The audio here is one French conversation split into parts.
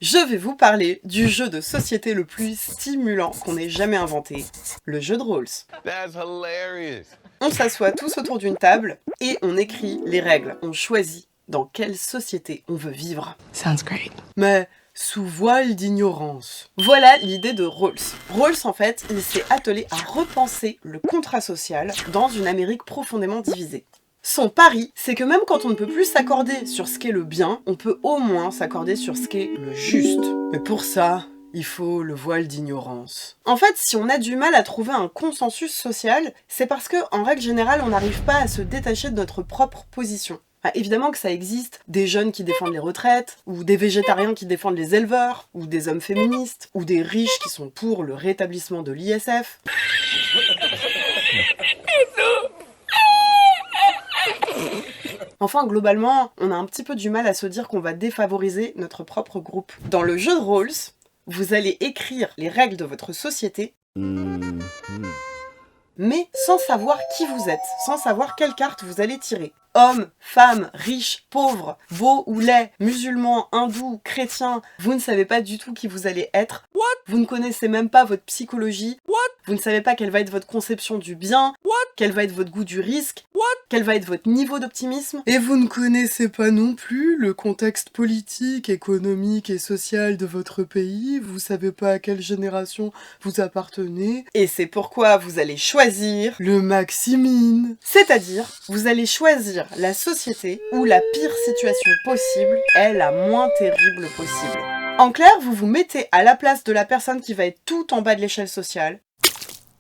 Je vais vous parler du jeu de société le plus stimulant qu'on ait jamais inventé, le jeu de rôles. That's hilarious. On s'assoit tous autour d'une table et on écrit les règles. On choisit dans quelle société on veut vivre. Sounds great. Mais sous voile d'ignorance. Voilà l'idée de Rawls. Rawls, en fait, il s'est attelé à repenser le contrat social dans une Amérique profondément divisée. Son pari, c'est que même quand on ne peut plus s'accorder sur ce qu'est le bien, on peut au moins s'accorder sur ce qu'est le juste. Mais pour ça, il faut le voile d'ignorance. En fait, si on a du mal à trouver un consensus social, c'est parce que, en règle générale, on n'arrive pas à se détacher de notre propre position. Évidemment que ça existe, des jeunes qui défendent les retraites, ou des végétariens qui défendent les éleveurs, ou des hommes féministes, ou des riches qui sont pour le rétablissement de l'ISF. Enfin, globalement, on a un petit peu du mal à se dire qu'on va défavoriser notre propre groupe. Dans le jeu de Rawls, vous allez écrire les règles de votre société, mais sans savoir qui vous êtes, sans savoir quelle carte vous allez tirer. Hommes, femmes, riches, pauvres, beaux ou laids, musulmans, hindous, chrétiens, vous ne savez pas du tout qui vous allez être. What? Vous ne connaissez même pas votre psychologie. What? Vous ne savez pas quelle va être votre conception du bien. What? Quel va être votre goût du risque. What? Quel va être votre niveau d'optimisme. Et vous ne connaissez pas non plus le contexte politique, économique et social de votre pays. Vous savez pas à quelle génération vous appartenez. Et c'est pourquoi vous allez choisir le maximine. C'est-à-dire, vous allez choisir la société où la pire situation possible est la moins terrible possible. En clair, vous vous mettez à la place de la personne qui va être tout en bas de l'échelle sociale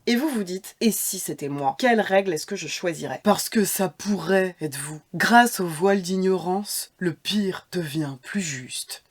et vous vous dites, et si c'était moi, quelle règle est-ce que je choisirais? Parce que ça pourrait être vous. Grâce au voile d'ignorance, le pire devient plus juste.